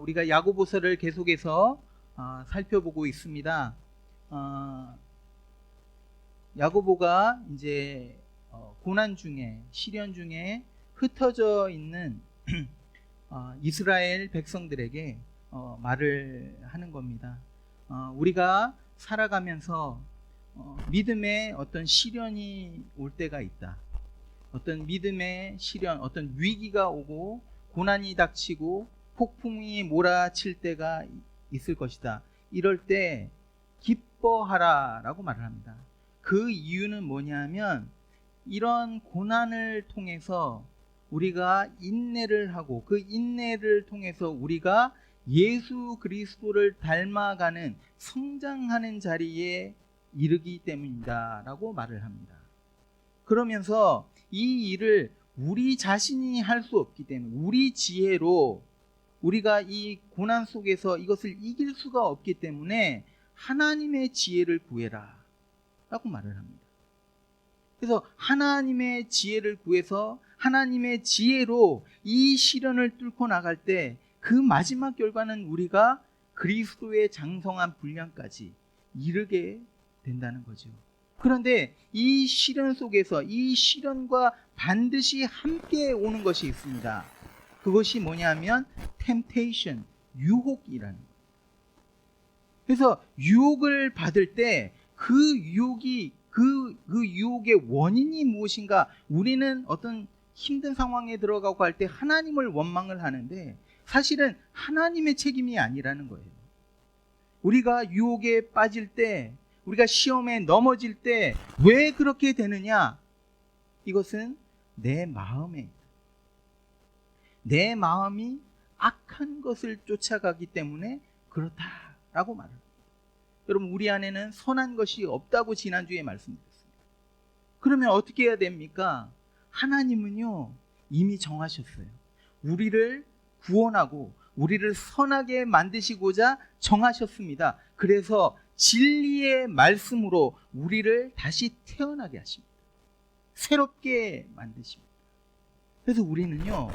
우리가 야고보서를 계속해서 살펴보고 있습니다. 야고보가 이제 고난 중에, 시련 중에 흩어져 있는 이스라엘 백성들에게 말을 하는 겁니다. 우리가 살아가면서 믿음의 어떤 시련이 올 때가 있다. 어떤 믿음의 시련, 어떤 위기가 오고 고난이 닥치고 폭풍이 몰아칠 때가 있을 것이다. 이럴 때 기뻐하라 라고 말을 합니다. 그 이유는 뭐냐면 이런 고난을 통해서 우리가 인내를 하고 그 인내를 통해서 우리가 예수 그리스도를 닮아가는 성장하는 자리에 이르기 때문이다 라고 말을 합니다. 그러면서 이 일을 우리 자신이 할 수 없기 때문에 우리 지혜로 우리가 이 고난 속에서 이것을 이길 수가 없기 때문에 하나님의 지혜를 구해라 라고 말을 합니다. 그래서 하나님의 지혜를 구해서 하나님의 지혜로 이 시련을 뚫고 나갈 때 그 마지막 결과는 우리가 그리스도의 장성한 분량까지 이르게 된다는 거죠. 그런데 이 시련 속에서 이 시련과 반드시 함께 오는 것이 있습니다. 그것이 뭐냐면 temptation, 유혹이라는 거예요. 그래서 유혹을 받을 때 그 유혹이 그 유혹의 원인이 무엇인가? 우리는 어떤 힘든 상황에 들어가고 할 때 하나님을 원망을 하는데 사실은 하나님의 책임이 아니라는 거예요. 우리가 유혹에 빠질 때, 우리가 시험에 넘어질 때 왜 그렇게 되느냐? 이것은 내 마음이 악한 것을 쫓아가기 때문에 그렇다라고 말을 합니다. 여러분, 우리 안에는 선한 것이 없다고 지난주에 말씀드렸습니다. 그러면 어떻게 해야 됩니까? 하나님은요 이미 정하셨어요. 우리를 구원하고 우리를 선하게 만드시고자 정하셨습니다. 그래서 진리의 말씀으로 우리를 다시 태어나게 하십니다. 새롭게 만드십니다. 그래서 우리는요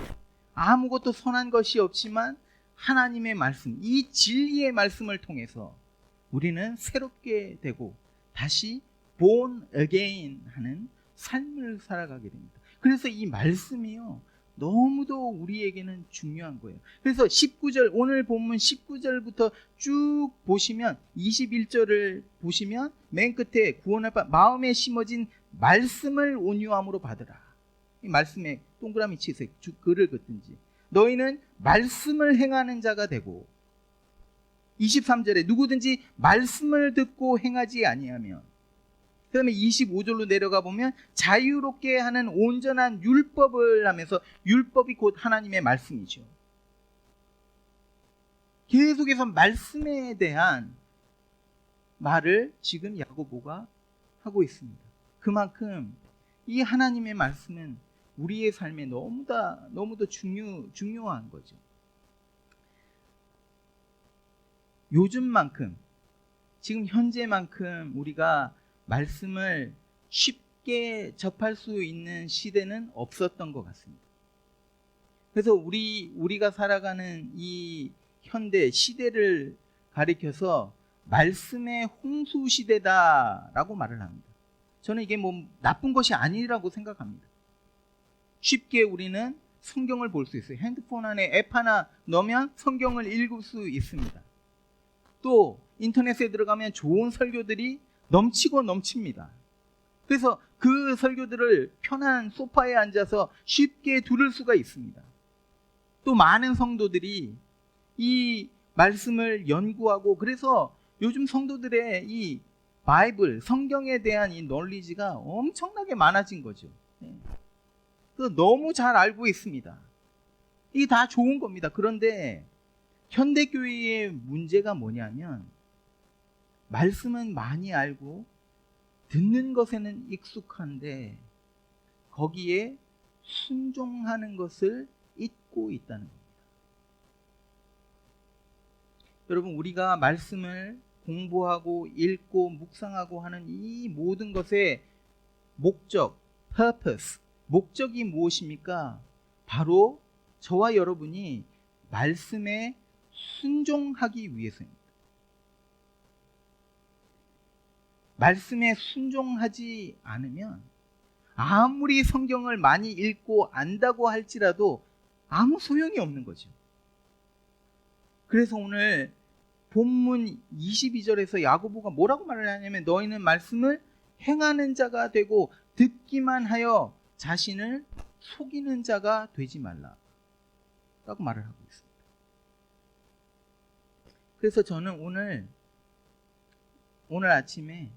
아무것도 선한 것이 없지만 하나님의 말씀, 이 진리의 말씀을 통해서 우리는 새롭게 되고 다시 born again 하는 삶을 살아가게 됩니다. 그래서 이 말씀이요 너무도 우리에게는 중요한 거예요. 그래서 19절, 오늘 본문 19절부터 쭉 보시면 21절을 보시면 맨 끝에 구원할 바 마음에 심어진 말씀을 온유함으로 받으라. 이 말씀에 동그라미 치세요. 글을 긋든지. 너희는 말씀을 행하는 자가 되고, 23절에 누구든지 말씀을 듣고 행하지 아니하면, 그 다음에 25절로 내려가 보면 자유롭게 하는 온전한 율법을 하면서, 율법이 곧 하나님의 말씀이죠. 계속해서 말씀에 대한 말을 지금 야고보가 하고 있습니다. 그만큼 이 하나님의 말씀은 우리의 삶에 너무도 중요한 거죠. 요즘만큼, 지금 현재만큼 우리가 말씀을 쉽게 접할 수 있는 시대는 없었던 것 같습니다. 그래서 우리가 살아가는 이 현대 시대를 가리켜서 말씀의 홍수 시대다라고 말을 합니다. 저는 이게 뭐 나쁜 것이 아니라고 생각합니다. 쉽게 우리는 성경을 볼 수 있어요. 핸드폰 안에 앱 하나 넣으면 성경을 읽을 수 있습니다. 또 인터넷에 들어가면 좋은 설교들이 넘치고 넘칩니다. 그래서 그 설교들을 편한 소파에 앉아서 쉽게 들을 수가 있습니다. 또 많은 성도들이 이 말씀을 연구하고, 그래서 요즘 성도들의 이 바이블, 성경에 대한 이 널리지가 엄청나게 많아진 거죠. 너무 잘 알고 있습니다. 이게 다 좋은 겁니다. 그런데 현대교회의 문제가 뭐냐면, 말씀은 많이 알고 듣는 것에는 익숙한데 거기에 순종하는 것을 잊고 있다는 겁니다. 여러분, 우리가 말씀을 공부하고 읽고 묵상하고 하는 이 모든 것의 목적, purpose, 목적이 무엇입니까? 바로 저와 여러분이 말씀에 순종하기 위해서입니다. 말씀에 순종하지 않으면 아무리 성경을 많이 읽고 안다고 할지라도 아무 소용이 없는 거죠. 그래서 오늘 본문 22절에서 야고보가 뭐라고 말을 하냐면 너희는 말씀을 행하는 자가 되고 듣기만 하여 자신을 속이는 자가 되지 말라 라고 말을 하고 있습니다. 그래서 저는 오늘 아침에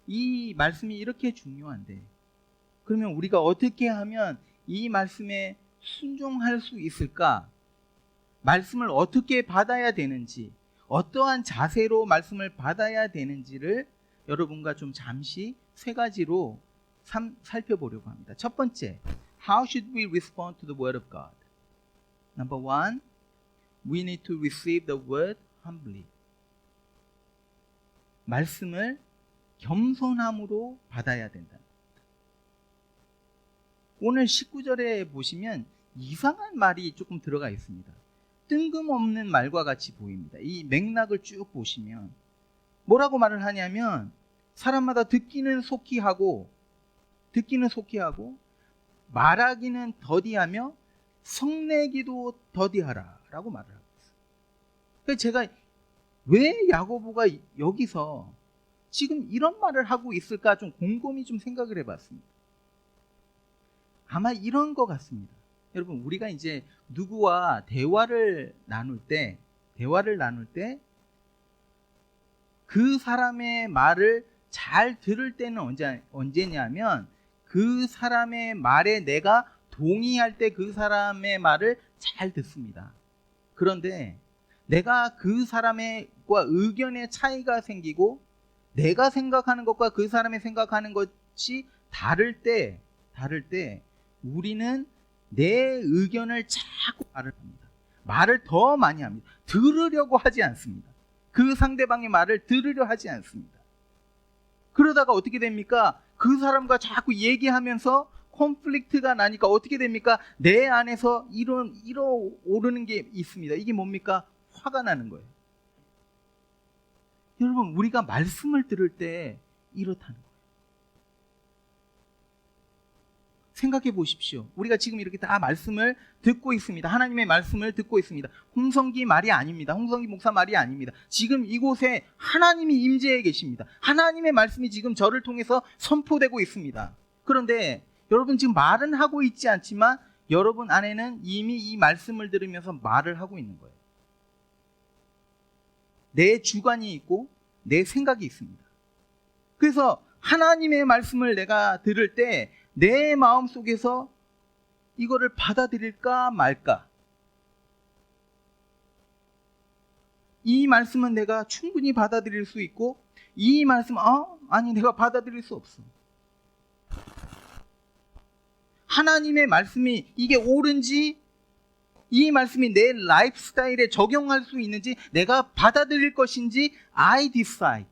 이 말씀이 이렇게 중요한데 그러면 우리가 어떻게 하면 이 말씀에 순종할 수 있을까? 말씀을 어떻게 받아야 되는지, 어떠한 자세로 말씀을 받아야 되는지를 여러분과 좀 잠시 세 가지로 살펴보려고 합니다. 첫 번째, How should we respond to the word of God? Number one, we need to receive the word humbly. 말씀을 겸손함으로 받아야 된다. 오늘 19절에 보시면 이상한 말이 조금 들어가 있습니다. 뜬금없는 말과 같이 보입니다. 이 맥락을 쭉 보시면 뭐라고 말을 하냐면 사람마다 듣기는 속히 하고 말하기는 더디하며 성내기도 더디하라 라고 말을 하고 있어요. 그래서 제가 왜 야고보가 여기서 지금 이런 말을 하고 있을까 좀 곰곰이 좀 생각을 해봤습니다. 아마 이런 것 같습니다. 여러분 우리가 이제 누구와 대화를 나눌 때 그 사람의 말을 잘 들을 때는 언제냐면 그 사람의 말에 내가 동의할 때 그 사람의 말을 잘 듣습니다. 그런데 내가 그 사람과 의견의 차이가 생기고 내가 생각하는 것과 그 사람이 생각하는 것이 다를 때 우리는 내 의견을 자꾸 말을 합니다. 말을 더 많이 합니다. 들으려고 하지 않습니다. 그 상대방의 말을 들으려 하지 않습니다. 그러다가 어떻게 됩니까? 그 사람과 자꾸 얘기하면서 콘플릭트가 나니까 어떻게 됩니까? 내 안에서 오르는 게 있습니다. 이게 뭡니까? 화가 나는 거예요. 여러분 우리가 말씀을 들을 때 이렇다는 거예요. 생각해 보십시오. 우리가 지금 이렇게 다 말씀을 듣고 있습니다. 하나님의 말씀을 듣고 있습니다. 홍성기 말이 아닙니다. 홍성기 목사 말이 아닙니다. 지금 이곳에 하나님이 임재해 계십니다. 하나님의 말씀이 지금 저를 통해서 선포되고 있습니다. 그런데 여러분 지금 말은 하고 있지 않지만 여러분 안에는 이미 이 말씀을 들으면서 말을 하고 있는 거예요. 내 주관이 있고 내 생각이 있습니다. 그래서 하나님의 말씀을 내가 들을 때 내 마음 속에서 이거를 받아들일까 말까. 이 말씀은 내가 충분히 받아들일 수 있고 이 말씀은 아니 내가 받아들일 수 없어. 하나님의 말씀이 이게 옳은지 이 말씀이 내 라이프 스타일에 적용할 수 있는지 내가 받아들일 것인지 I decide.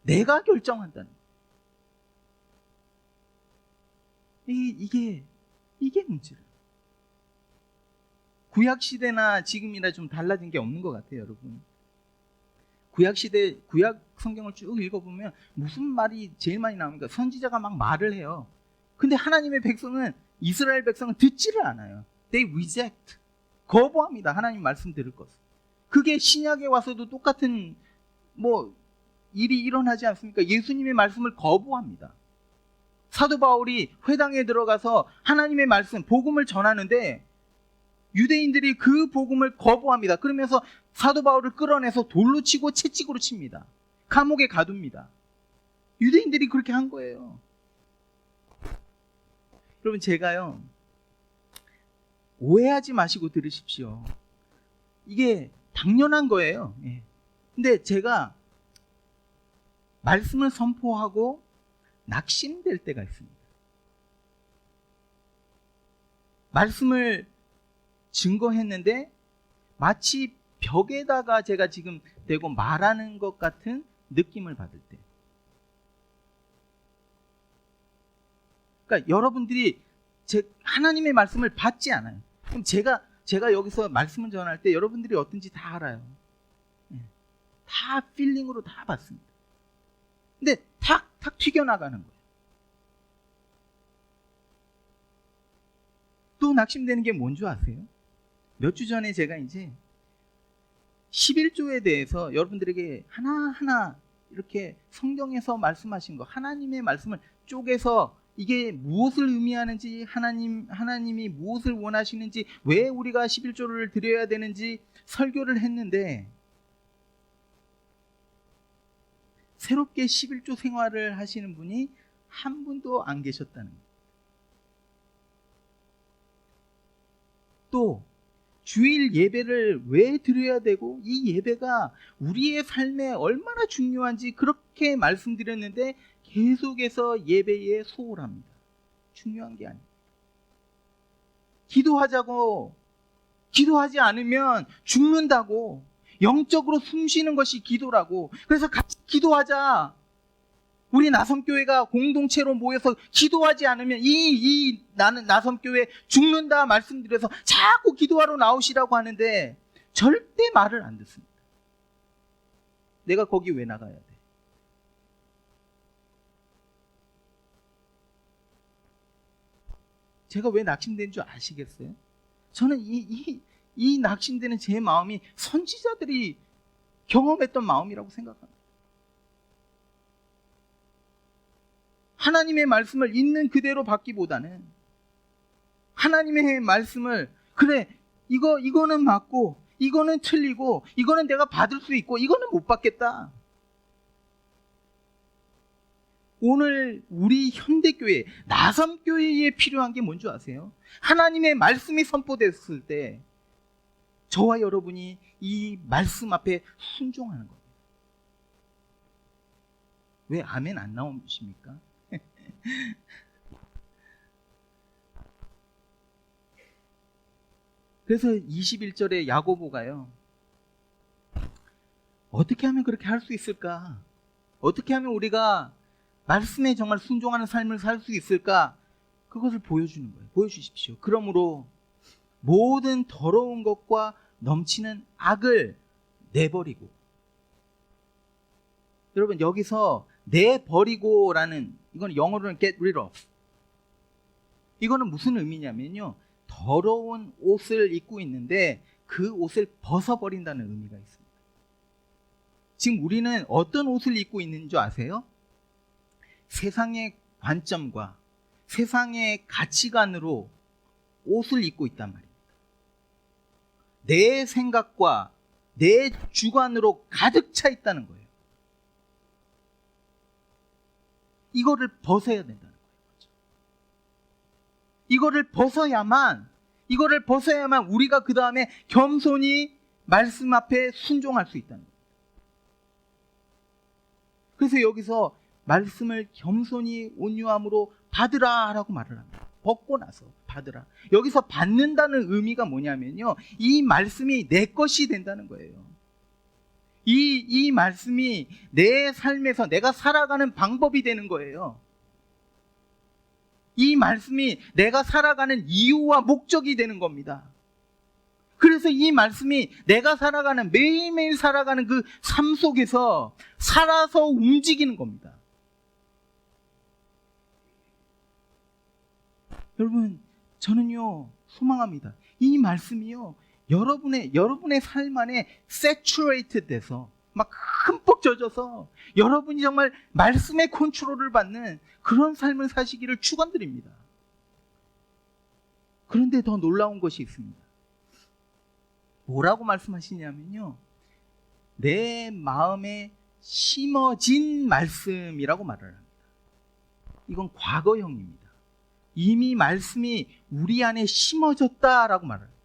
내가 결정한다는 거예요. 이게 문제예요. 구약시대나 지금이나 좀 달라진 게 없는 것 같아요, 여러분. 구약시대, 구약 성경을 쭉 읽어보면 무슨 말이 제일 많이 나옵니까? 선지자가 막 말을 해요. 근데 하나님의 백성은, 이스라엘 백성은 듣지를 않아요. They reject. 거부합니다. 하나님 말씀 들을 것을. 그게 신약에 와서도 똑같은 일이 일어나지 않습니까? 예수님의 말씀을 거부합니다. 사도 바울이 회당에 들어가서 하나님의 말씀, 복음을 전하는데 유대인들이 그 복음을 거부합니다. 그러면서 사도 바울을 끌어내서 돌로 치고 채찍으로 칩니다. 감옥에 가둡니다. 유대인들이 그렇게 한 거예요. 여러분 제가요, 오해하지 마시고 들으십시오. 이게 당연한 거예요. 근데 제가 말씀을 선포하고 낙심될 때가 있습니다. 말씀을 증거했는데 마치 벽에다가 제가 지금 대고 말하는 것 같은 느낌을 받을 때. 그러니까 여러분들이 하나님의 말씀을 받지 않아요. 그럼 제가 제가 여기서 말씀을 전할 때 여러분들이 어떤지 다 알아요. 다 필링으로 다 봤습니다. 근데 탁탁 튀겨나가는 거예요. 또 낙심되는 게 뭔 줄 아세요? 몇 주 전에 제가 이제 11조에 대해서 여러분들에게 하나하나 이렇게 성경에서 말씀하신 거, 하나님의 말씀을 쪼개서 이게 무엇을 의미하는지, 하나님이 무엇을 원하시는지, 왜 우리가 11조를 드려야 되는지 설교를 했는데, 새롭게 11조 생활을 하시는 분이 한 분도 안 계셨다는 거예요. 또 주일 예배를 왜 드려야 되고 이 예배가 우리의 삶에 얼마나 중요한지 그렇게 말씀드렸는데 계속해서 예배에 소홀합니다. 중요한 게 아니에요. 기도하자고, 기도하지 않으면 죽는다고, 영적으로 숨쉬는 것이 기도라고. 그래서 같이 기도하자. 우리 나섬교회가 공동체로 모여서 기도하지 않으면 나는 나섬교회 죽는다 말씀드려서 자꾸 기도하러 나오시라고 하는데 절대 말을 안 듣습니다. 내가 거기 왜 나가야 돼? 제가 왜 낙심된 줄 아시겠어요? 저는 이 낙심되는 제 마음이 선지자들이 경험했던 마음이라고 생각합니다. 하나님의 말씀을 있는 그대로 받기보다는 하나님의 말씀을 그래 이거는 맞고 이거는 틀리고 이거는 내가 받을 수 있고 이거는 못 받겠다. 오늘 우리 현대교회 나섬교회에 필요한 게 뭔지 아세요? 하나님의 말씀이 선포됐을 때 저와 여러분이 이 말씀 앞에 순종하는 거예요. 왜 아멘 안 나오십니까? 그래서 21절에 야고보가요, 어떻게 하면 그렇게 할 수 있을까? 어떻게 하면 우리가 말씀에 정말 순종하는 삶을 살 수 있을까? 그것을 보여주는 거예요. 보여주십시오. 그러므로 모든 더러운 것과 넘치는 악을 내버리고, 여러분 여기서 내버리고라는, 이건 영어로는 get rid of, 이거는 무슨 의미냐면요, 더러운 옷을 입고 있는데 그 옷을 벗어버린다는 의미가 있습니다. 지금 우리는 어떤 옷을 입고 있는 줄 아세요? 세상의 관점과 세상의 가치관으로 옷을 입고 있단 말입니다. 내 생각과 내 주관으로 가득 차 있다는 거예요. 이거를 벗어야 된다는 거예요. 이거를 벗어야만 우리가 그 다음에 겸손히 말씀 앞에 순종할 수 있다는 거예요. 그래서 여기서 말씀을 겸손히 온유함으로 받으라 라고 말을 합니다. 벗고 나서 받으라. 여기서 받는다는 의미가 뭐냐면요, 이 말씀이 내 것이 된다는 거예요. 이 말씀이 내 삶에서 내가 살아가는 방법이 되는 거예요. 이 말씀이 내가 살아가는 이유와 목적이 되는 겁니다. 그래서 이 말씀이 내가 살아가는, 매일매일 살아가는 그 삶 속에서 살아서 움직이는 겁니다. 여러분, 저는요 소망합니다. 이 말씀이요 여러분의 삶 안에 saturated 돼서 막 흠뻑 젖어서 여러분이 정말 말씀의 컨트롤을 받는 그런 삶을 사시기를 축원드립니다. 그런데 더 놀라운 것이 있습니다. 뭐라고 말씀하시냐면요, 내 마음에 심어진 말씀이라고 말을 합니다. 이건 과거형입니다. 이미 말씀이 우리 안에 심어졌다라고 말을 합니다.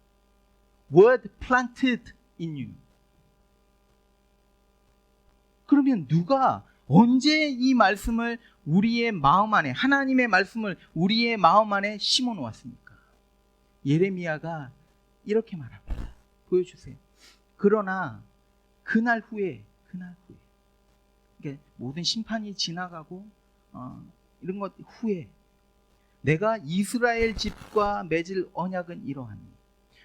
Word planted in you. 그러면 누가 언제 이 말씀을 우리의 마음 안에, 하나님의 말씀을 우리의 마음 안에 심어 놓았습니까? 예레미야가 이렇게 말합니다. 보여주세요. 그러나 그날 후에 그러니까 모든 심판이 지나가고 이런 것 후에 내가 이스라엘 집과 맺을 언약은 이러하니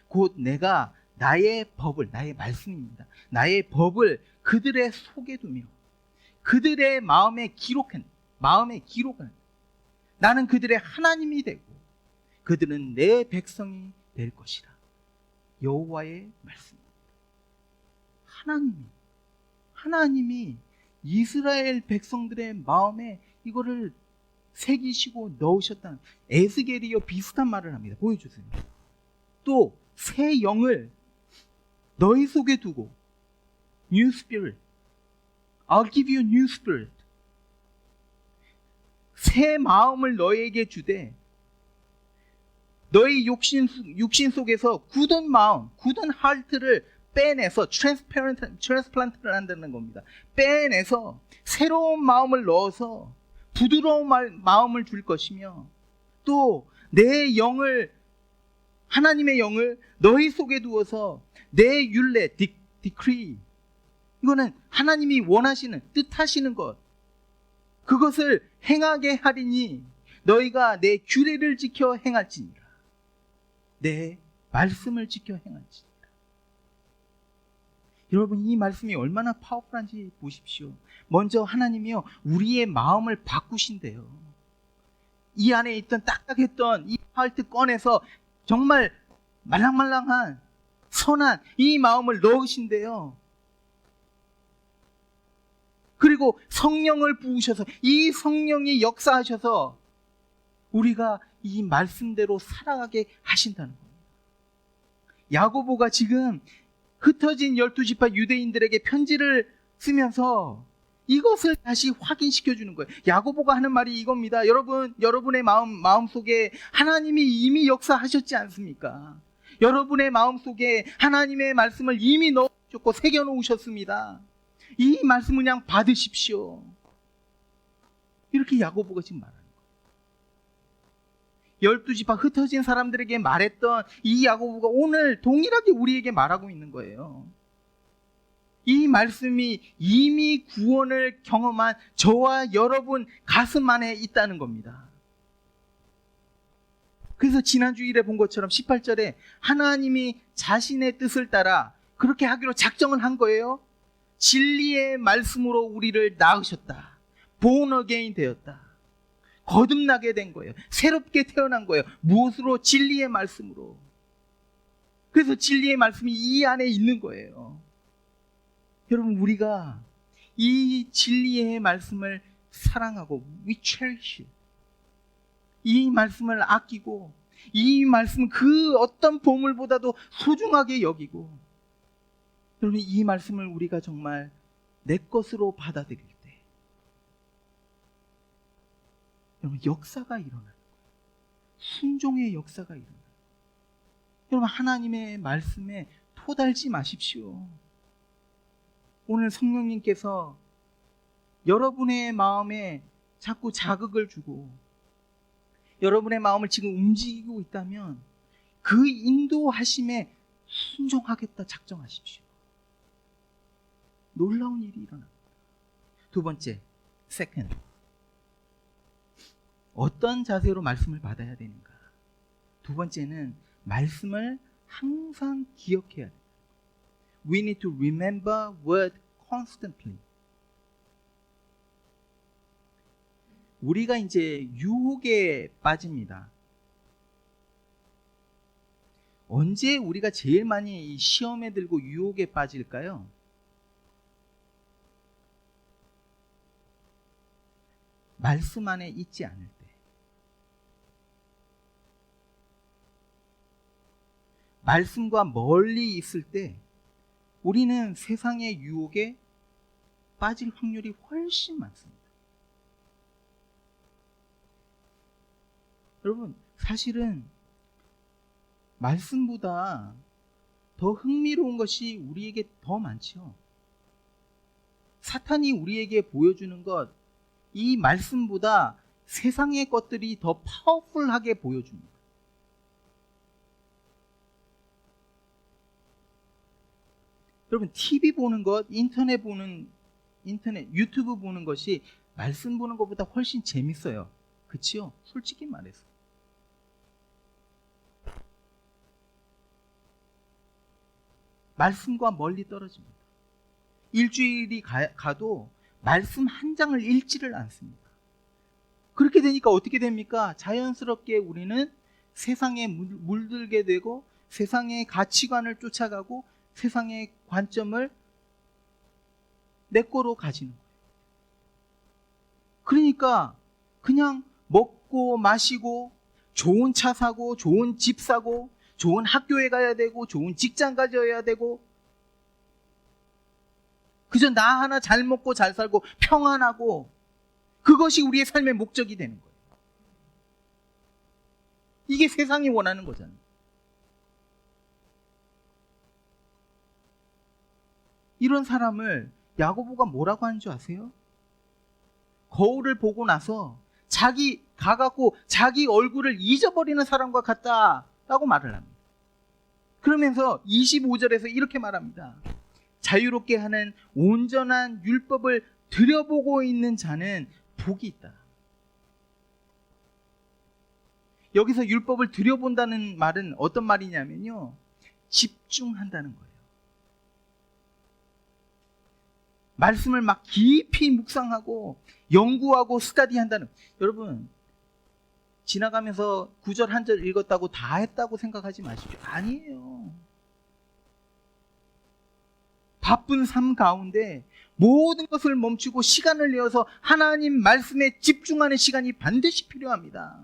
곧 내가 나의 법을, 나의 말씀입니다. 나의 법을 그들의 속에 두며 그들의 마음에 기록한, 나는 그들의 하나님이 되고 그들은 내 백성이 될 것이라. 여호와의 말씀. 하나님이 이스라엘 백성들의 마음에 이거를 새기시고 넣으셨다는, 에스겔이요 비슷한 말을 합니다. 보여주세요. 또 새 영을 너희 속에 두고, New Spirit, I'll give you a new spirit. 새 마음을 너에게 주되 너희 육신 속에서 굳은 마음, 굳은 하트를 빼내서 트랜스플란트를 한다는 겁니다. 빼내서 새로운 마음을 넣어서 부드러운 마음을 줄 것이며, 또 내 영을, 하나님의 영을 너희 속에 두어서 내 율례, 디크리, 이거는 하나님이 원하시는, 뜻하시는 것, 그것을 행하게 하리니 너희가 내 규례를 지켜 행할지니라. 내 말씀을 지켜 행할지니라. 여러분, 이 말씀이 얼마나 파워풀한지 보십시오. 먼저 하나님이요, 우리의 마음을 바꾸신대요. 이 안에 있던 딱딱했던 이 하트 꺼내서 정말 말랑말랑한 선한 이 마음을 넣으신대요. 그리고 성령을 부으셔서, 이 성령이 역사하셔서 우리가 이 말씀대로 살아가게 하신다는 겁니다. 야고보가 지금 흩어진 12지파 유대인들에게 편지를 쓰면서 이것을 다시 확인시켜 주는 거예요. 야고보가 하는 말이 이겁니다. 여러분의 마음속에 하나님이 이미 역사하셨지 않습니까? 여러분의 마음속에 하나님의 말씀을 이미 넣으셨고 새겨 놓으셨습니다. 이 말씀을 그냥 받으십시오. 이렇게 야고보가 지금 말하는 거예요. 12지파 흩어진 사람들에게 말했던 이 야고보가 오늘 동일하게 우리에게 말하고 있는 거예요. 이 말씀이 이미 구원을 경험한 저와 여러분 가슴 안에 있다는 겁니다. 그래서 지난 주일에 본 것처럼 18절에 하나님이 자신의 뜻을 따라 그렇게 하기로 작정을 한 거예요. 진리의 말씀으로 우리를 낳으셨다. born again 되었다. 거듭나게 된 거예요. 새롭게 태어난 거예요. 무엇으로? 진리의 말씀으로. 그래서 진리의 말씀이 이 안에 있는 거예요. 여러분, 우리가 이 진리의 말씀을 사랑하고 we cherish it. 이 말씀을 아끼고 이 말씀 그 어떤 보물보다도 소중하게 여기고, 여러분, 이 말씀을 우리가 정말 내 것으로 받아들일 때 여러분, 역사가 일어나는 거예요. 순종의 역사가 일어나는 거예요. 여러분, 하나님의 말씀에 토달지 마십시오. 오늘 성령님께서 여러분의 마음에 자꾸 자극을 주고 여러분의 마음을 지금 움직이고 있다면 그 인도하심에 순종하겠다 작정하십시오. 놀라운 일이 일어납니다. 두 번째, second. 어떤 자세로 말씀을 받아야 되는가? 두 번째는 말씀을 항상 기억해야 돼요. We need to remember word constantly. 우리가 이제 유혹에 빠집니다. 언제 우리가 제일 많이 시험에 들고 유혹에 빠질까요? 말씀 안에 있지 않을 때. 말씀과 멀리 있을 때 우리는 세상의 유혹에 빠질 확률이 훨씬 많습니다. 여러분, 사실은 말씀보다 더 흥미로운 것이 우리에게 더 많죠. 사탄이 우리에게 보여주는 것, 이 말씀보다 세상의 것들이 더 파워풀하게 보여줍니다. 여러분, TV 보는 것, 인터넷, 유튜브 보는 것이 말씀 보는 것보다 훨씬 재밌어요. 그치요? 솔직히 말해서. 말씀과 멀리 떨어집니다. 일주일이 가도 말씀 한 장을 읽지를 않습니다. 그렇게 되니까 어떻게 됩니까? 자연스럽게 우리는 세상에 물들게 되고 세상의 가치관을 쫓아가고 세상의 관점을 내 거로 가지는 거예요. 그러니까 그냥 먹고 마시고 좋은 차 사고 좋은 집 사고 좋은 학교에 가야 되고 좋은 직장 가져야 되고 그저 나 하나 잘 먹고 잘 살고 평안하고 그것이 우리의 삶의 목적이 되는 거예요. 이게 세상이 원하는 거잖아요. 이런 사람을 야고보가 뭐라고 하는 줄 아세요? 거울을 보고 나서 가갖고 자기 얼굴을 잊어버리는 사람과 같다라고 말을 합니다. 그러면서 25절에서 이렇게 말합니다. 자유롭게 하는 온전한 율법을 들여보고 있는 자는 복이 있다. 여기서 율법을 들여본다는 말은 어떤 말이냐면요, 집중한다는 거예요. 말씀을 막 깊이 묵상하고 연구하고 스터디한다는. 여러분, 지나가면서 구절 한 절 읽었다고 다 했다고 생각하지 마십시오. 아니에요. 바쁜 삶 가운데 모든 것을 멈추고 시간을 내어서 하나님 말씀에 집중하는 시간이 반드시 필요합니다.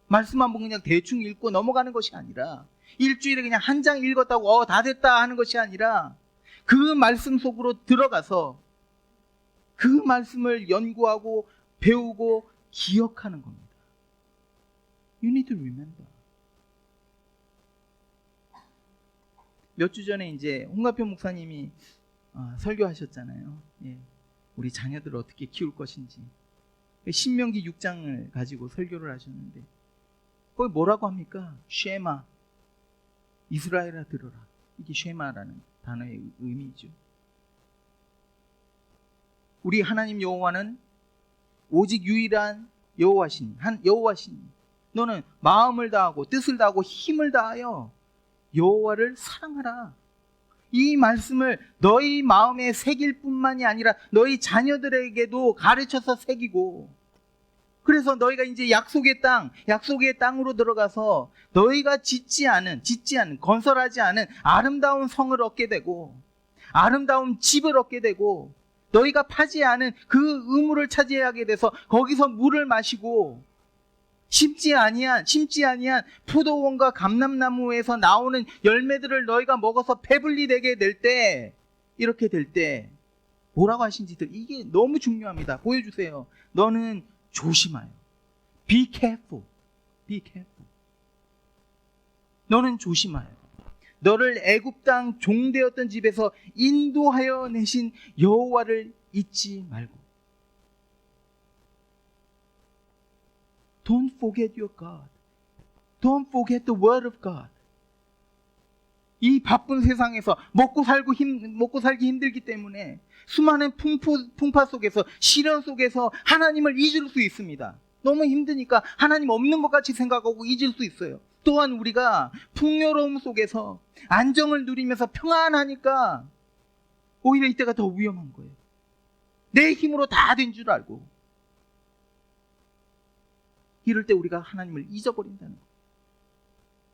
말씀 한번 그냥 대충 읽고 넘어가는 것이 아니라, 일주일에 그냥 한 장 읽었다고 다 됐다 하는 것이 아니라, 그 말씀 속으로 들어가서 그 말씀을 연구하고 배우고 기억하는 겁니다. You need to remember. 몇 주 전에 이제 홍가표 목사님이 설교하셨잖아요. 예, 우리 자녀들을 어떻게 키울 것인지. 신명기 6장을 가지고 설교를 하셨는데 거기 뭐라고 합니까? 쉐마, 이스라엘아 들어라. 이게 쉐마라는 단어의 의미죠. 우리 하나님 여호와는 오직 유일한 여호와시니, 여호와시니, 너는 마음을 다하고 뜻을 다하고 힘을 다하여 여호와를 사랑하라. 이 말씀을 너희 마음에 새길 뿐만이 아니라 너희 자녀들에게도 가르쳐서 새기고, 그래서 너희가 이제 약속의 땅으로 들어가서 너희가 짓지 않은, 건설하지 않은 아름다운 성을 얻게 되고, 아름다운 집을 얻게 되고, 너희가 파지 않은 그 우물을 차지하게 돼서 거기서 물을 마시고, 심지 아니한 포도원과 감람나무에서 나오는 열매들을 너희가 먹어서 배불리 되게 될 때, 이렇게 될 때 뭐라고 하신지들, 이게 너무 중요합니다. 보여주세요. 너는 조심하여. Be careful. Be careful. 너는 조심하여. 너를 애굽 땅 종되었던 집에서 인도하여 내신 여호와를 잊지 말고. Don't forget your God. Don't forget the word of God. 이 바쁜 세상에서 먹고 살기 힘들기 때문에 수많은 풍파 속에서, 시련 속에서 하나님을 잊을 수 있습니다. 너무 힘드니까 하나님 없는 것 같이 생각하고 잊을 수 있어요. 또한 우리가 풍요로움 속에서 안정을 누리면서 평안하니까 오히려 이때가 더 위험한 거예요. 내 힘으로 다 된 줄 알고. 이럴 때 우리가 하나님을 잊어버린다는 거예요.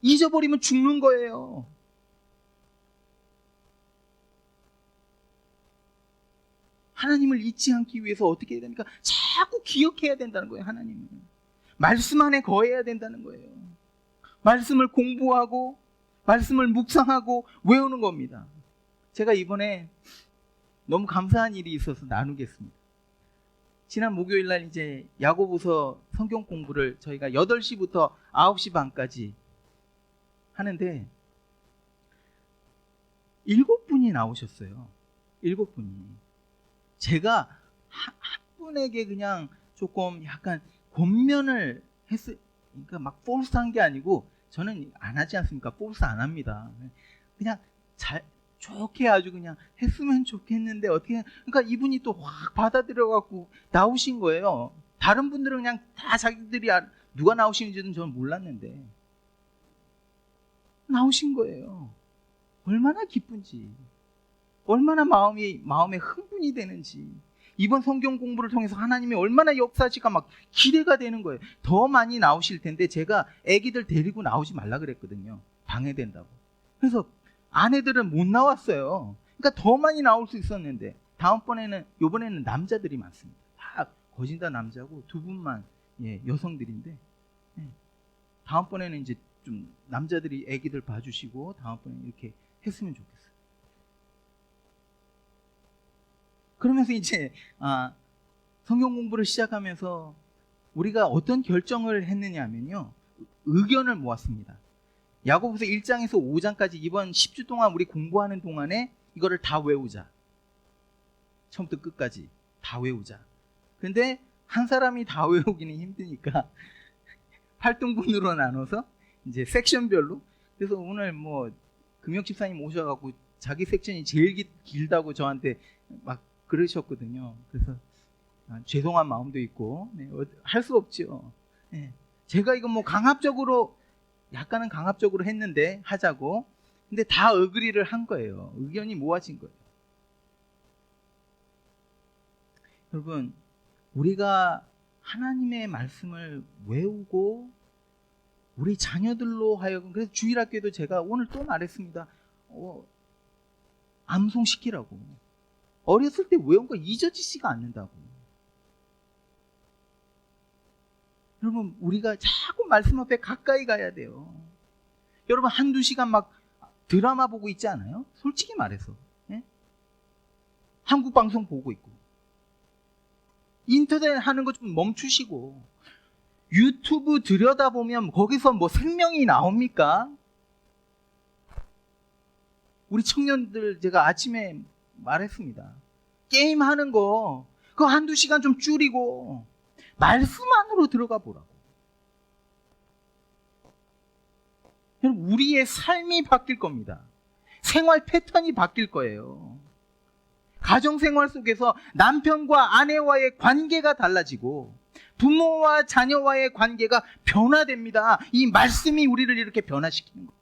잊어버리면 죽는 거예요. 하나님을 잊지 않기 위해서 어떻게 해야 됩니까? 자꾸 기억해야 된다는 거예요. 하나님을. 말씀 안에 거해야 된다는 거예요. 말씀을 공부하고 말씀을 묵상하고 외우는 겁니다. 제가 이번에 너무 감사한 일이 있어서 나누겠습니다. 지난 목요일 날 이제 야고보서 성경 공부를 저희가 8시부터 9시 반까지 하는데 7분이 나오셨어요. 7분이. 제가 한 분에게 그냥 조금 약간 권면을 그러니까 막 포스한 게 아니고, 저는 안 하지 않습니까? 포스 안 합니다. 그냥 좋게 아주 그냥 했으면 좋겠는데 어떻게, 그러니까 이분이 또 확 받아들여갖고 나오신 거예요. 다른 분들은 그냥 다 자기들이 누가 나오시는지는 저는 몰랐는데 나오신 거예요. 얼마나 기쁜지, 얼마나 마음에 흥분이 되는지, 이번 성경 공부를 통해서 하나님이 얼마나 역사하실까 막 기대가 되는 거예요. 더 많이 나오실 텐데 제가 애기들 데리고 나오지 말라 그랬거든요. 방해된다고. 그래서 아내들은 못 나왔어요. 그러니까 더 많이 나올 수 있었는데 요번에는 남자들이 많습니다. 다 거진 다 남자고 두 분만 여성들인데, 다음번에는 이제 좀 남자들이 애기들 봐주시고 다음번에 이렇게 했으면 좋겠어요. 그러면서 이제 성경 공부를 시작하면서 우리가 어떤 결정을 했느냐면요, 의견을 모았습니다. 야고보서 1장에서 5장까지 이번 10주 동안 우리 공부하는 동안에 이거를 다 외우자. 처음부터 끝까지 다 외우자. 근데 한 사람이 다 외우기는 힘드니까 8등분으로 나눠서 이제 섹션별로. 그래서 오늘 뭐 금영 집사님 오셔갖고 자기 섹션이 제일 길다고 저한테 막 그러셨거든요. 그래서 죄송한 마음도 있고, 할 수 없죠. 제가 이거 뭐 약간은 강압적으로 했는데 하자고. 근데 다 어그리를 한 거예요. 의견이 모아진 거예요. 여러분, 우리가 하나님의 말씀을 외우고 우리 자녀들로 하여금, 그래서 주일학교에도 제가 오늘 또 말했습니다. 암송시키라고. 어렸을 때 외운 거 잊어지지가 않는다고. 여러분, 우리가 자꾸 말씀 앞에 가까이 가야 돼요. 여러분, 한두 시간 막 드라마 보고 있지 않아요? 솔직히 말해서. 한국 방송 보고 있고, 인터넷 하는 거 좀 멈추시고, 유튜브 들여다보면 거기서 뭐 생명이 나옵니까? 우리 청년들 제가 아침에 말했습니다. 게임 하는 거 그거 한두 시간 좀 줄이고 말씀 안으로 들어가 보라고. 여러분, 우리의 삶이 바뀔 겁니다. 생활 패턴이 바뀔 거예요. 가정생활 속에서 남편과 아내와의 관계가 달라지고 부모와 자녀와의 관계가 변화됩니다. 이 말씀이 우리를 이렇게 변화시키는 거예요.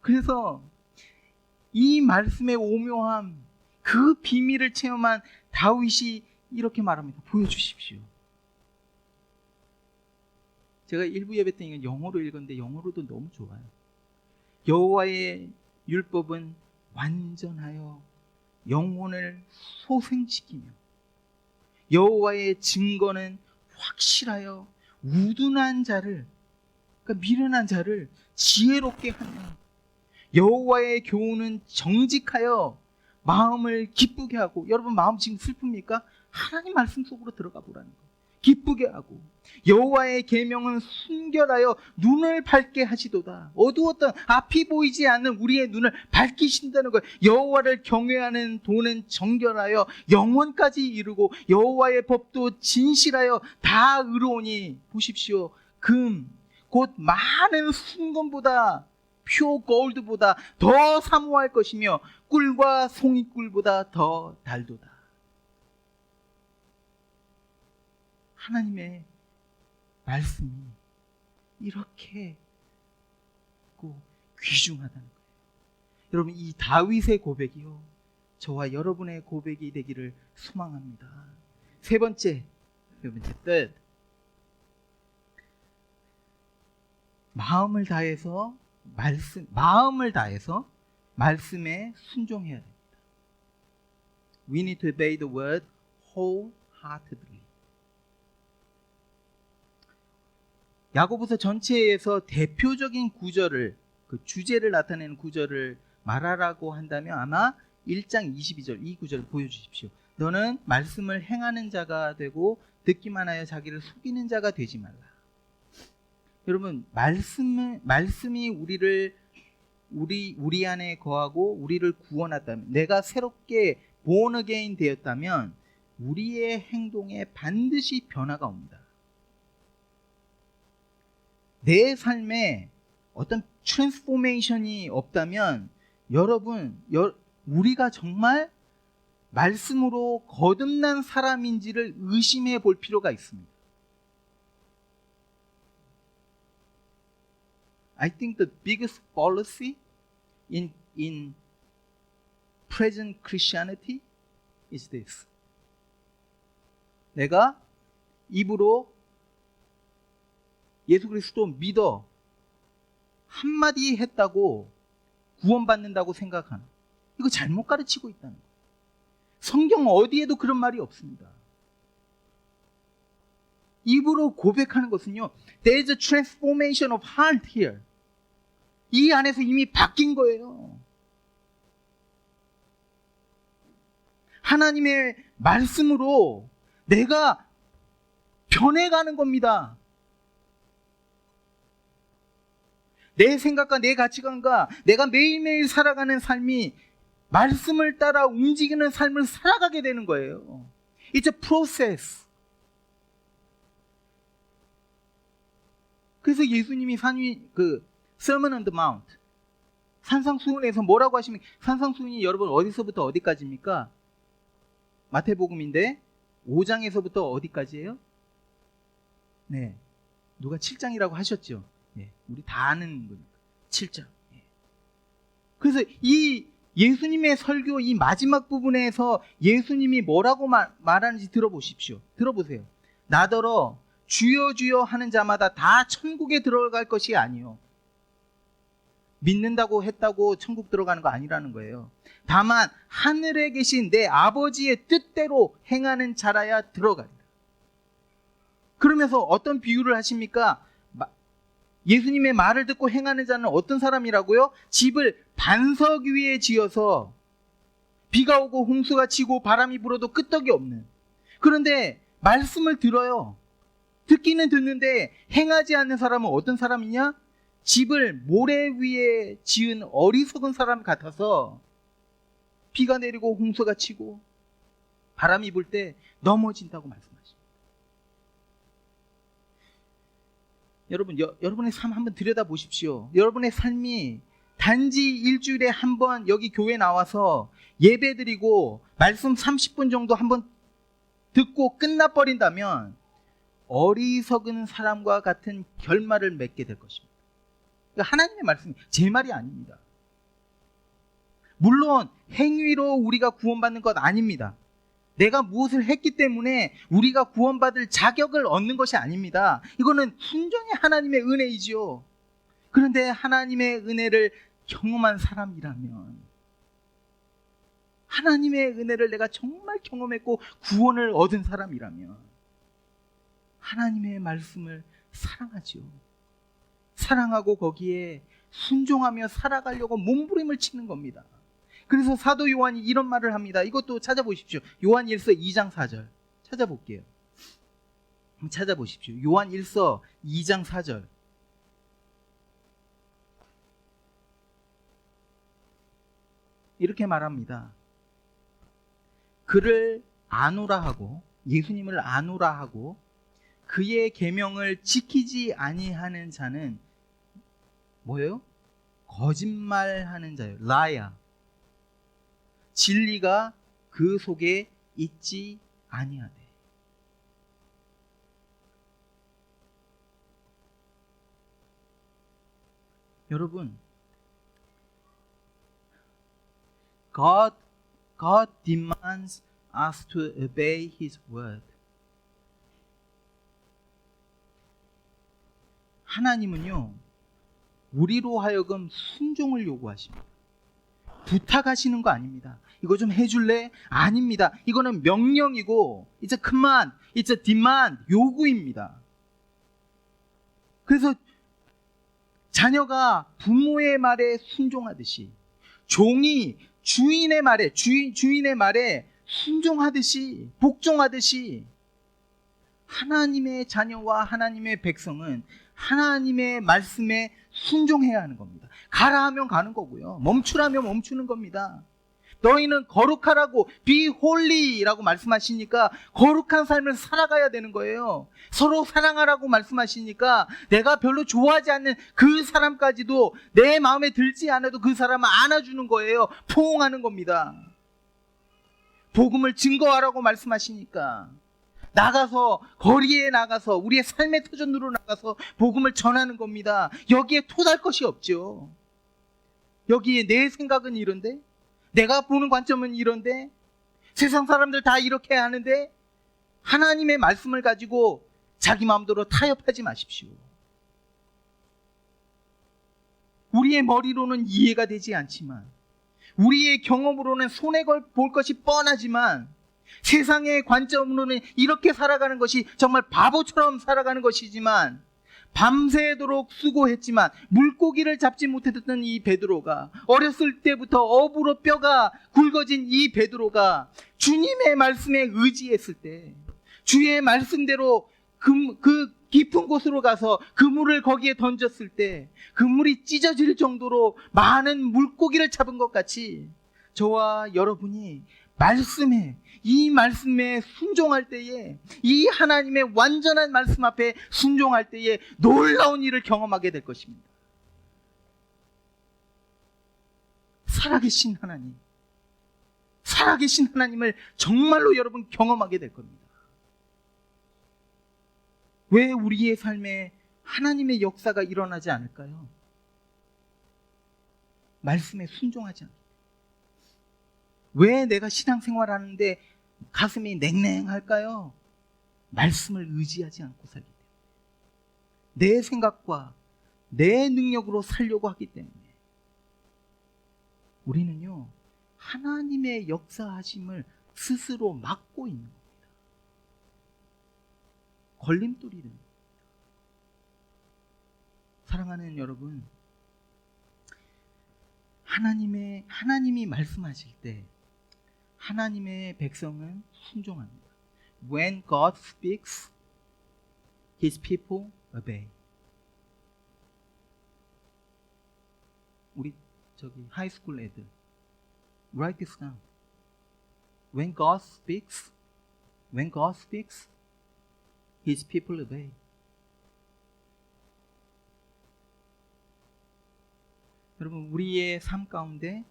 그래서 이 말씀의 오묘함, 그 비밀을 체험한 다윗이 이렇게 말합니다. 보여주십시오. 제가 일부 예배 때 이건 영어로 읽었는데 영어로도 너무 좋아요. 여호와의 율법은 완전하여 영혼을 소생시키며 여호와의 증거는 확실하여 우둔한 자를, 그러니까 미련한 자를 지혜롭게 하며 여호와의 교훈은 정직하여 마음을 기쁘게 하고. 여러분, 마음 지금 슬픕니까? 하나님 말씀 속으로 들어가 보라는 거예요. 기쁘게 하고 여호와의 계명은 순결하여 눈을 밝게 하시도다. 어두웠던 앞이 보이지 않는 우리의 눈을 밝히신다는 거예요. 여호와를 경외하는 도는 정결하여 영원까지 이르고 여호와의 법도 진실하여 다 의로우니. 보십시오. 금 곧 많은 순금보다, 표 골드보다 더 사모할 것이며 꿀과 송이꿀보다 더 달도다. 하나님의 말씀이 이렇게 귀중하다는 거예요. 여러분, 이 다윗의 고백이요, 저와 여러분의 고백이 되기를 소망합니다. 세 번째 뜻. 마음을 다해서 말씀에 순종해야 됩니다. We need to obey the word wholeheartedly. 야고보서 전체에서 대표적인 구절을, 그 주제를 나타내는 구절을 말하라고 한다면 아마 1장 22절 이 구절을 보여주십시오. 너는 말씀을 행하는 자가 되고 듣기만 하여 자기를 속이는 자가 되지 말라. 여러분, 말씀이 우리 안에 거하고 우리를 구원했다면, 내가 새롭게 born again 되었다면 우리의 행동에 반드시 변화가 옵니다. 내 삶에 어떤 트랜스포메이션이 없다면 여러분, 우리가 정말 말씀으로 거듭난 사람인지를 의심해 볼 필요가 있습니다. I think the biggest fallacy in present Christianity is this. 내가 입으로 예수 그리스도 믿어 한마디 했다고 구원받는다고 생각하는, 이거 잘못 가르치고 있다는 거예요. 성경 어디에도 그런 말이 없습니다. 입으로 고백하는 것은요, there is a transformation of heart here. 이 안에서 이미 바뀐 거예요. 하나님의 말씀으로 내가 변해가는 겁니다. 내 생각과 내 가치관과 내가 매일매일 살아가는 삶이 말씀을 따라 움직이는 삶을 살아가게 되는 거예요. It's a process. 그래서 예수님이 Sermon on the Mount, 산상수훈에서 뭐라고 하시면, 산상수훈이 여러분 어디서부터 어디까지입니까? 마태복음인데 5장에서부터 어디까지예요? 네, 누가 7장이라고 하셨죠? 네, 우리 다 아는 거니까 7장. 네. 그래서 이 예수님의 설교 이 마지막 부분에서 예수님이 뭐라고 말하는지 들어보십시오. 들어보세요. 나더러 주여 주여 하는 자마다 다 천국에 들어갈 것이 아니요, 믿는다고 했다고 천국 들어가는 거 아니라는 거예요. 다만 하늘에 계신 내 아버지의 뜻대로 행하는 자라야 들어가리라. 그러면서 어떤 비유를 하십니까? 예수님의 말을 듣고 행하는 자는 어떤 사람이라고요? 집을 반석 위에 지어서 비가 오고 홍수가 치고 바람이 불어도 끄떡이 없는, 그런데 말씀을 들어요. 듣기는 듣는데 행하지 않는 사람은 어떤 사람이냐? 집을 모래 위에 지은 어리석은 사람 같아서 비가 내리고 홍수가 치고 바람이 불 때 넘어진다고 말씀하십니다. 여러분, 여러분의 삶 한번 들여다보십시오. 여러분의 삶이 단지 일주일에 한 번 여기 교회 나와서 예배드리고 말씀 30분 정도 한번 듣고 끝나버린다면 어리석은 사람과 같은 결말을 맺게 될 것입니다. 그러니까 하나님의 말씀이 제 말이 아닙니다. 물론 행위로 우리가 구원받는 것 아닙니다. 내가 무엇을 했기 때문에 우리가 구원받을 자격을 얻는 것이 아닙니다. 이거는 순전히 하나님의 은혜이지요. 그런데 하나님의 은혜를 경험한 사람이라면, 하나님의 은혜를 내가 정말 경험했고 구원을 얻은 사람이라면 하나님의 말씀을 사랑하지요. 사랑하고 거기에 순종하며 살아가려고 몸부림을 치는 겁니다. 그래서 사도 요한이 이런 말을 합니다. 이것도 찾아보십시오. 요한 1서 2장 4절 찾아볼게요. 한번 찾아보십시오. 요한 1서 2장 4절. 이렇게 말합니다. 그를 아노라 하고, 예수님을 아노라 하고 그의 계명을 지키지 아니하는 자는 뭐예요? 거짓말하는 자예요. 라야. 진리가 그 속에 있지 아니하되. 여러분, God demands us to obey His word. 하나님은요, 우리로 하여금 순종을 요구하십니다. 부탁하시는 거 아닙니다. 이거 좀 해줄래? 아닙니다. 이거는 명령이고, it's a command, it's a demand, 요구입니다. 그래서 자녀가 부모의 말에 순종하듯이, 종이 주인의 말에 순종하듯이, 복종하듯이, 하나님의 자녀와 하나님의 백성은 하나님의 말씀에 순종해야 하는 겁니다. 가라 하면 가는 거고요, 멈추라면 멈추는 겁니다. 너희는 거룩하라고, be holy라고 말씀하시니까 거룩한 삶을 살아가야 되는 거예요. 서로 사랑하라고 말씀하시니까 내가 별로 좋아하지 않는 그 사람까지도 내 마음에 들지 않아도 그 사람을 안아주는 거예요. 포옹하는 겁니다. 복음을 증거하라고 말씀하시니까 나가서 거리에 나가서 우리의 삶의 터전으로 나가서 복음을 전하는 겁니다. 여기에 토달 것이 없죠. 여기에 내 생각은 이런데, 내가 보는 관점은 이런데, 세상 사람들 다 이렇게 하는데, 하나님의 말씀을 가지고 자기 마음대로 타협하지 마십시오. 우리의 머리로는 이해가 되지 않지만, 우리의 경험으로는 손해 볼 것이 뻔하지만, 세상의 관점으로는 이렇게 살아가는 것이 정말 바보처럼 살아가는 것이지만, 밤새도록 수고했지만 물고기를 잡지 못했던 이 베드로가, 어렸을 때부터 어부로 뼈가 굵어진 이 베드로가 주님의 말씀에 의지했을 때, 주의 말씀대로 그 깊은 곳으로 가서 그물을 거기에 던졌을 때 그물이 찢어질 정도로 많은 물고기를 잡은 것 같이, 저와 여러분이 이 말씀에 순종할 때에, 이 하나님의 완전한 말씀 앞에 순종할 때에 놀라운 일을 경험하게 될 것입니다. 살아계신 하나님을 정말로 여러분 경험하게 될 겁니다. 왜 우리의 삶에 하나님의 역사가 일어나지 않을까요? 말씀에 순종하지 않을까요? 왜 내가 신앙생활하는데 가슴이 냉랭할까요? 말씀을 의지하지 않고 살기 때문에, 내 생각과 내 능력으로 살려고 하기 때문에. 우리는요, 하나님의 역사하심을 스스로 막고 있는 겁니다. 걸림돌이 됩니다. 사랑하는 여러분, 하나님이 말씀하실 때 하나님의 백성은 순종합니다. When God speaks, His people obey. 우리 하이스쿨 애들, write this down. When God speaks, His people obey. 여러분, 우리의 삶 가운데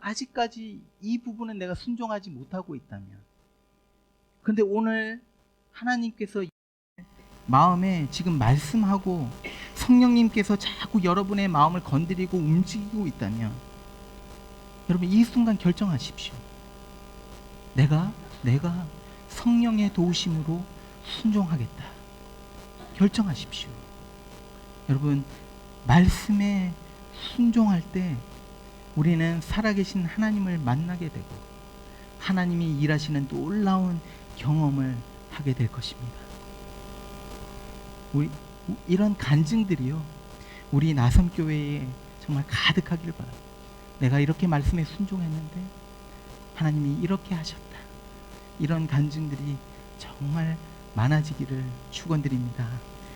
아직까지 이 부분은 내가 순종하지 못하고 있다면, 근데 오늘 하나님께서 마음에 지금 말씀하고 성령님께서 자꾸 여러분의 마음을 건드리고 움직이고 있다면, 여러분 이 순간 결정하십시오. 내가 성령의 도우심으로 순종하겠다. 결정하십시오. 여러분, 말씀에 순종할 때 우리는 살아계신 하나님을 만나게 되고 하나님이 일하시는 놀라운 경험을 하게 될 것입니다. 이런 간증들이요, 우리 나섬교회에 정말 가득하길 바랍니다. 내가 이렇게 말씀에 순종했는데 하나님이 이렇게 하셨다. 이런 간증들이 정말 많아지기를 축원드립니다.